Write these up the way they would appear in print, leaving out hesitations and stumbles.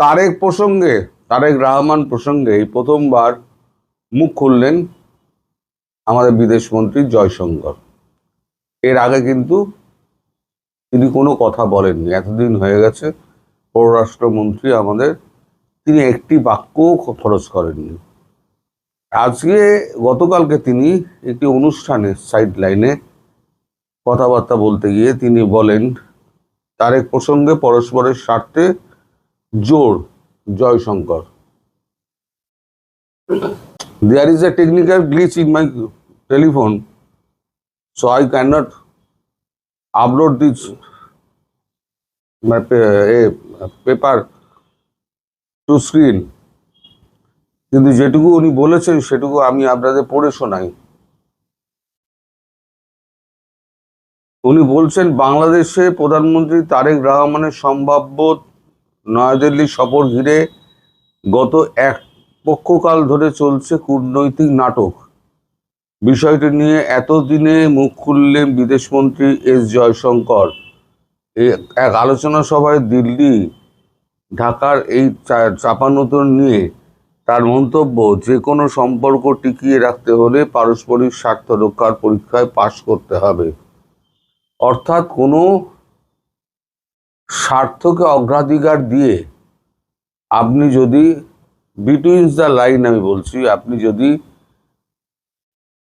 তারেক রহমান প্রসঙ্গে এই প্রথমবার মুখ খুললেন আমাদের বিদেশমন্ত্রী জয়শঙ্কর। এর আগে কিন্তু তিনি কোনো কথা বলেননি, এতদিন হয়ে গেছে পররাষ্ট্রমন্ত্রী আমাদের, তিনি একটি বাক্যও খরচ করেননি। গতকালকে তিনি একটি অনুষ্ঠানে সাইড লাইনে কথাবার্তা বলতে গিয়ে তিনি বলেন, তারেক প্রসঙ্গে পরস্পরের স্বার্থে জোর Jaishankar. There is a technical glitch in my telephone, so I cannot upload this paper to screen. কিন্তু যেটুকু উনি বলেছেন সেটুকু আমি আপনাদের পড়ে শোনাই। উনি বলছেন, বাংলাদেশে প্রধানমন্ত্রী তারেক রহমানের সম্ভাব্য নয়াদিল্লি সফর ঘিরে গত এক পক্ষকাল ধরে চলছে কূটনৈতিক নাটক। বিষয়টি নিয়ে এতদিনে মুখ খুললেন বিদেশমন্ত্রী এস জয়শঙ্কর। এক আলোচনা সভায় দিল্লি ঢাকার এই চাপানোতর নিয়ে তার মন্তব্য, যে কোনো সম্পর্ক টিকিয়ে রাখতে হলে পারস্পরিক স্বার্থ রক্ষার পরীক্ষায় পাশ করতে হবে। অর্থাৎ কোনো স্বার্থকে অগ্রাধিকার দিয়ে আপনি যদি বিটুইন দ্য লাইন, আমি বলছি, আপনি যদি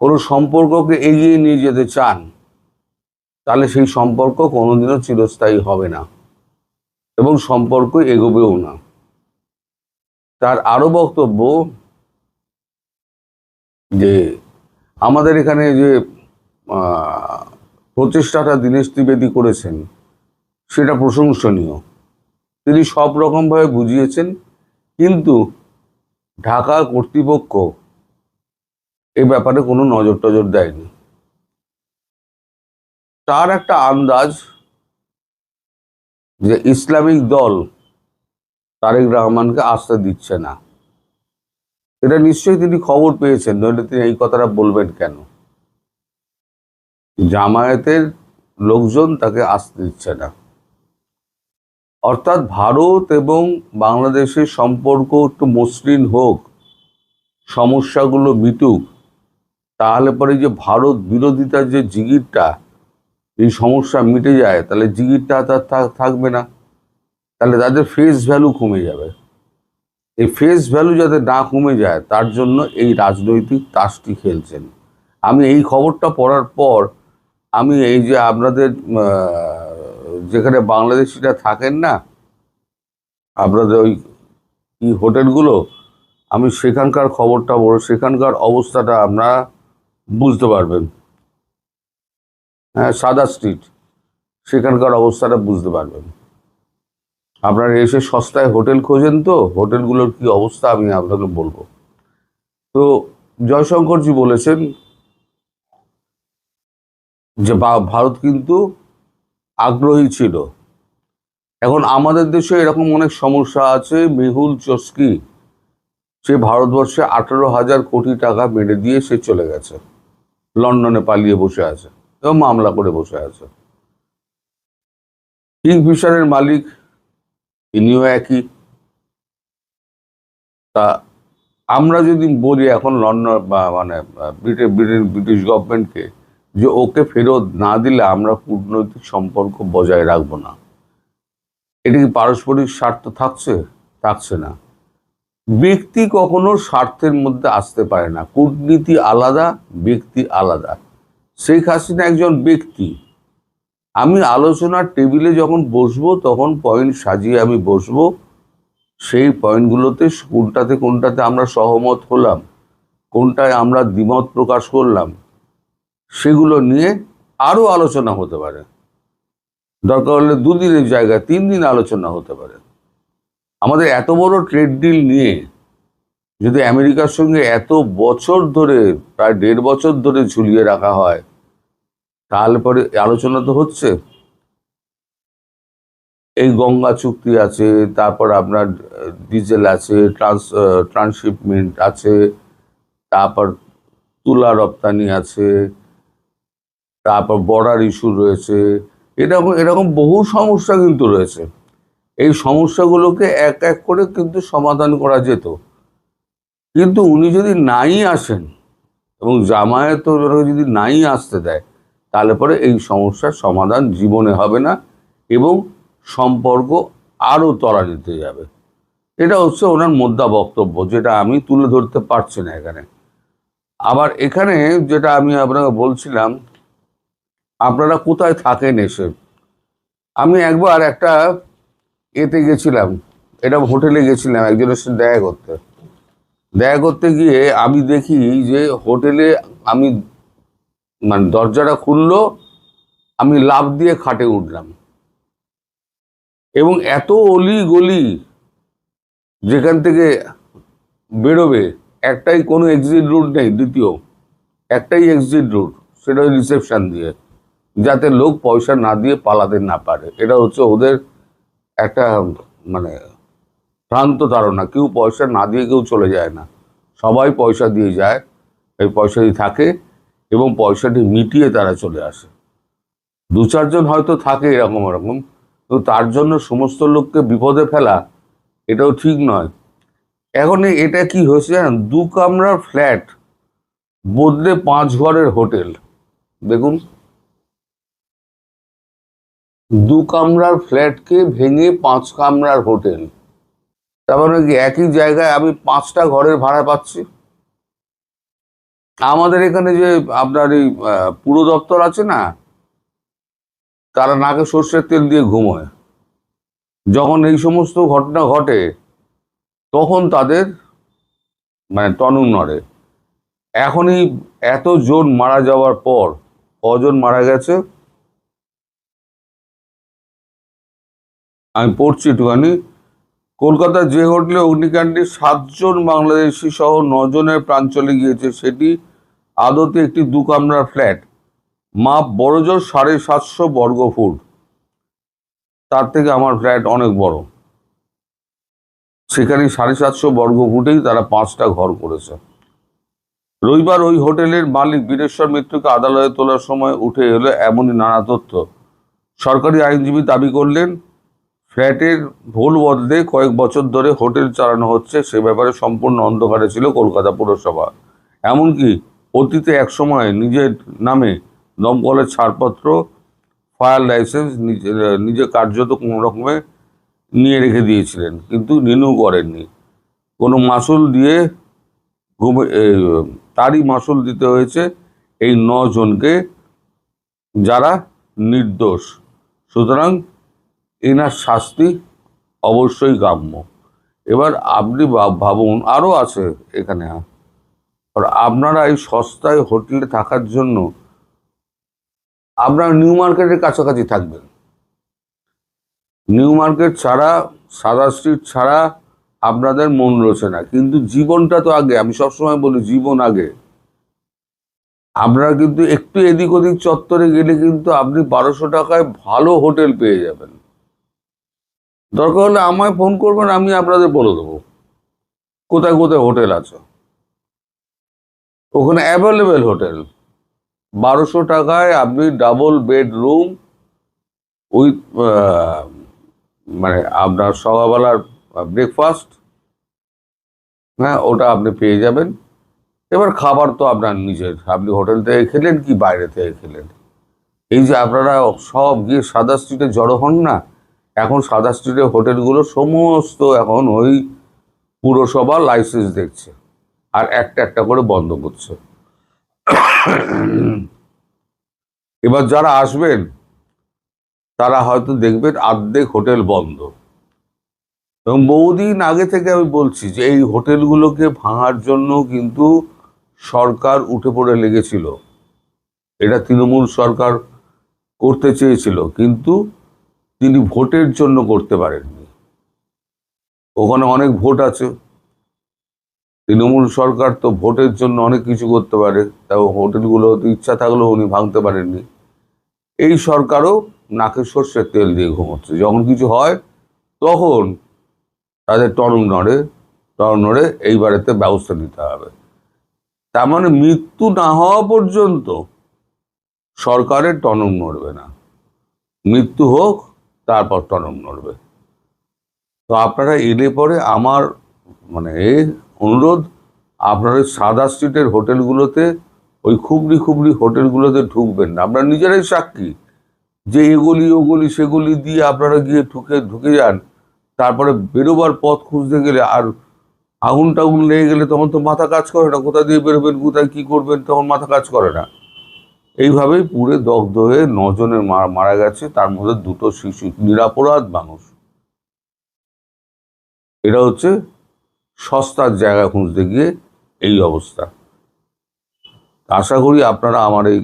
কোনো সম্পর্ককে এগিয়ে নিয়ে যেতে চান তাহলে সেই সম্পর্ক কোনোদিনও চিরস্থায়ী হবে না এবং সম্পর্ক এগোবেও না। তার আরো বক্তব্য যে আমাদের এখানে যে প্রচেষ্টাটা দীনেশ ত্রিবেদী করেছেন সেটা প্রশংসনীয়, তিনি সব রকমভাবে বুঝিয়েছেন, কিন্তু ঢাকা কর্তৃপক্ষ এ ব্যাপারে কোনো নজর টজর দেয়নি। তার একটা আন্দাজ যে ইসলামিক দল তারেক রহমানকে আসতে দিচ্ছে না, এটা নিশ্চয়ই তিনি খবর পেয়েছেন, নইলে তিনি এই কথাটা বলবেন কেন? জামায়াতের লোকজন তাকে আসতে দিচ্ছে না। অর্থাৎ ভারত এবং বাংলাদেশের সম্পর্ক একটু মসৃণ হোক, সমস্যাগুলো মিটুক, তাহলে পরে যে ভারত বিরোধিতার যে জিগিরটা, এই সমস্যা মিটে যায়, তাহলে জিগিরটা তার থাকবে না, তাহলে তাদের ফেস ভ্যালু কমে যাবে। এই ফেস ভ্যালু যাতে না কমে যায় তার জন্য এই রাজনৈতিক তাসটি খেলছেন। আমি এই খবরটা পড়ার পর আমি এই যে আপনাদের যেখানে বাংলাদেশিরা থাকেন না, আপনাদের ওই কি হোটেলগুলো, আমি সেখানকার খবরটা বড়, সেখানকার অবস্থাটা আপনারা বুঝতে পারবেন। হ্যাঁ, সাদা স্ট্রিট, সেখানকার অবস্থাটা বুঝতে পারবেন। আপনারা এসে সস্তায় হোটেল খোঁজেন, তো হোটেলগুলোর কি অবস্থা আমি আপনাকে বলবো। তো জয়শঙ্করজি বলেছেন যে ভারত কিন্তু আগ্রহী ছিল। এখন আমাদের দেশে এরকম অনেক সমস্যা আছে। মেহুল চস্কি, সে ভারতবর্ষে 18,000 কোটি টাকা মেরে দিয়ে সে চলে গেছে, লন্ডনে পালিয়ে বসে আছে এবং মামলা করে বসে আছে। কিংফিশারের মালিক ইনিও একই। তা আমরা যদি বলি এখন লন্ডন মানে ব্রিটিশ গভর্নমেন্টকে যে ওকে ফেরত না দিলে আমরা কূটনৈতিক সম্পর্ক বজায় রাখবো না, এটা কি পারস্পরিক স্বার্থ থাকছে না। ব্যক্তি কখনো স্বার্থের মধ্যে আসতে পারে না। কূটনীতি আলাদা, ব্যক্তি আলাদা। শেখ হাসিনা একজন ব্যক্তি। আমি আলোচনার টেবিলে যখন বসবো তখন পয়েন্ট সাজিয়ে আমি বসবো, সেই পয়েন্টগুলোতে কোনটাতে আমরা সহমত হলাম, কোনটায় আমরা দ্বিমত প্রকাশ করলাম, সেগুলো নিয়ে আরো আলোচনা হতে পারে। দরকার হলে 2 দিনের জায়গায় 3 দিন আলোচনা হতে পারে। আমাদের এত বড় ট্রেড ডিল নিয়ে যদি আমেরিকার সঙ্গে এত বছর ধরে, প্রায় 1.5 বছর ধরে ঝুলিয়ে রাখা হয়, তাহলে পরে আলোচনা তো হচ্ছে। এই গঙ্গা চুক্তি আছে, তারপর আপনার ডিজেল আছে, ট্রান্সশিপমেন্ট আছে, তারপর তুলা রপ্তানি আছে, তারপর বর্ডার ইস্যু রয়েছে, এরকম বহু সমস্যা কিন্তু রয়েছে। এই সমস্যাগুলোকে এক এক করে কিন্তু সমাধান করা যেত। কিন্তু উনি যদি নাই আসেন এবং জামায়াত যদি নাই আসতে দেয়, তাহলে পরে এই সমস্যার সমাধান জীবনে হবে না এবং সম্পর্ক আরও তলানিতে যাবে। এটা হচ্ছে ওনার মোদ্দা বক্তব্য, যেটা আমি তুলে ধরতে পারছি না এখানে। আবার এখানে যেটা আমি আপনাকে বলছিলাম, আপনারা কোথায় থাকেন এসে। আমি একবার একটা এতে গেছিলাম, এটা হোটেলে গেছিলাম একজনের সাথে দেখা করতে গিয়ে আমি দেখি যে হোটেলে আমি মানে দরজাটা খুললো, আমি লাফ দিয়ে খাটে উঠলাম এবং এত অলি গলি যেখান থেকে বেরোবে, একটাই কোনো এক্সিট রুট নেই, দ্বিতীয় একটাই এক্সিট রুট, সেটা ওই রিসেপশন দিয়ে, যাতে লোক পয়সা না দিয়ে পালাতে না পারে। এটা হচ্ছে ওদের একটা মানে ভ্রান্ত ধারণা, কেউ পয়সা না দিয়ে কেউ চলে যায় না, সবাই পয়সা দিয়ে যায়, এই পয়সাটি থাকে এবং পয়সাটি মিটিয়ে তারা চলে আসে। দু চারজন হয়তো থাকে এরকম এরকম, তো তার জন্য সমস্ত লোককে বিপদে ফেলা এটাও ঠিক নয়। এখন এটা কি হয়েছে জানেন, 2 কামরার ফ্ল্যাট বদলে 5 ঘরের হোটেল। দেখুন, 2 কামরার ফ্ল্যাটকে ভেঙে 5 কামরার হোটেল। তার মানে কি একই জায়গায় আমি 5টা ঘরের ভাড়া পাচ্ছি। আমাদের এখানে যে আপনার এই পুর দপ্তর আছে না, তারা নাকে সর্ষের তেল দিয়ে ঘুমোয়। যখন এই সমস্ত ঘটনা ঘটে তখন তাদের মানে টনক নড়ে। এখনই এতজন মারা যাওয়ার পর কজন মারা গেছে আমি পড়ছি একটুখানি। কলকাতার যে হোটেলে অগ্নিকাণ্ডে 7 জন বাংলাদেশি সহ 9 জনের প্রাণ চলে গিয়েছে, সেটি আদতে একটি 2 কামরার ফ্ল্যাট। মাপ বড়জোর 750 বর্গফুট। তার থেকে আমার ফ্ল্যাট অনেক বড়। সেখানে 750 বর্গফুটেই তারা 5টা ঘর করেছে। রবিবার ওই হোটেলের মালিক বীরেশ্বর মিত্রকে আদালতে তোলার সময় উঠে এলো এমনই নানা তথ্য। সরকারি আইনজীবী দাবি করলেন, ফ্ল্যাটের ভোল বদলে কয়েক বছর ধরে হোটেল চালানো হচ্ছে, সে ব্যাপারে সম্পূর্ণ অন্ধকারে ছিল কলকাতা পুরসভা। এমনকি অতীতে একসময় নিজের নামে দমকলের ছাড়পত্র, ফায়ার লাইসেন্স নিজে কার্যত কোনো রকমে নিয়ে রেখে দিয়েছিলেন, কিন্তু রিনিউ করেননি। কোনো মাসুল দিয়ে তারই মাসুল দিতে হয়েছে এই 9 জনকে, যারা নির্দোষ। সুতরাং এনার শাস্তি অবশ্যই গ্রাম্য। এবার আপনি ভাবুন, আরও আছে এখানে। আর আপনারা এই সস্তায় হোটেলে থাকার জন্য আপনারা নিউ মার্কেটের কাছাকাছি থাকবেন। নিউ মার্কেট ছাড়া, সাদা স্ট্রিট ছাড়া আপনাদের মন রয়েছে না। কিন্তু জীবনটা তো আগে, আমি সবসময় বলি জীবন আগে। আপনারা কিন্তু একটু এদিক ওদিক চত্বরে গেলে কিন্তু আপনি 1200 টাকায় ভালো হোটেল পেয়ে যাবেন। দরকার হলে আমায় ফোন করবেন, আমি আপনাদের বলে দেবো কোথায় কোথায় হোটেল আছে। ওখানে অ্যাভেলেবেল হোটেল। 1200 টাকায় আপনি ডাবল বেডরুম উইথ মানে আপনার সকালবেলার ব্রেকফাস্ট, হ্যাঁ, ওটা আপনি পেয়ে যাবেন। এবার খাবার তো আপনার নিজের, আপনি হোটেল থেকে খেলেন কি বাইরে থেকে খেলেন। এই যে আপনারা সব গিয়ে সাদা স্ট্রিটে জড়ো হন না, এখন সাদা স্ট্রিটের হোটেলগুলো সমস্ত এখন ওই পুরসভা লাইসেন্স দেখছে আর একটা একটা করে বন্ধ করছে। এবার যারা আসবেন তারা হয়তো দেখবেন অর্ধেক হোটেল বন্ধ। এবং বহুদিন আগে থেকে আমি বলছি যে এই হোটেলগুলোকে ভাঙার জন্য কিন্তু সরকার উঠে পড়ে লেগেছিল। এটা তৃণমূল সরকার করতে চেয়েছিল, কিন্তু তিনি ভোটের জন্য করতে পারেননি। ওখানে অনেক ভোট আছে, তৃণমূল সরকার তো ভোটের জন্য অনেক কিছু করতে পারে, তাও হোটেলগুলো ইচ্ছা থাকলেও উনি ভাঙতে পারেননি। এই সরকারও নাকে সর্ষের তেল দিয়ে ঘুমোচ্ছে। যখন কিছু হয় তখন তাদের টনক নড়ে এইবারেতে ব্যবস্থা নিতে হবে। তার মানে মৃত্যু না হওয়া পর্যন্ত সরকারের টনক নড়বে না, মৃত্যু হোক তারপর টনক নড়বে। তো আপনারা এলে পরে আমার মানে অনুরোধ, আপনারা সাদা স্ট্রিটের হোটেলগুলোতে, ওই খুবড়ি খুবড়ি হোটেলগুলোতে ঢুকবেন না। আপনারা নিজেরাই সাক্ষী যে এগলি ওগলি সেগুলি দিয়ে আপনারা গিয়ে ঢুকে যান, তারপরে বেরোবার পথ খুঁজতে গেলে আর আগুন টাগুন লেগে গেলে তখন তো মাথা কাজ করে না, কোথা দিয়ে বেরোবেন কোথায় কি করবেন তখন মাথা কাজ করে না। এইভাবেই পুড়ে দগ্ধ হয়ে 9 জনের মারা গেছে, তার মধ্যে 2টো শিশু, নিরাপরাধ মানুষ। এটা হচ্ছে সস্তার জায়গা খুঁজতে গিয়ে এই অবস্থা। আশা করি আপনারা আমার এই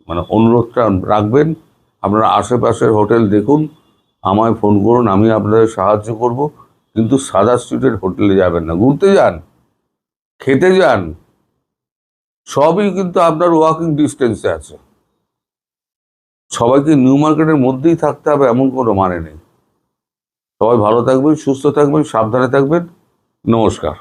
মানে অনুরোধটা রাখবেন। আপনারা আশেপাশের হোটেল দেখুন, আমায় ফোন করুন, আমি আপনাদের সাহায্য করব। কিন্তু সাদা স্ট্রিটের হোটেলে যাবেন না। ঘুরতে যান, খেতে যান, সবই কিন্তু আপনার ওয়াকিং ডিস্টেন্সে আছে। সবাইকে নিউ মার্কেটের মধ্যেই থাকতে হবে এমন কোনো মানে নেই। সবাই ভালো থাকবেন, সুস্থ থাকবেন, সাবধানে থাকবেন। নমস্কার।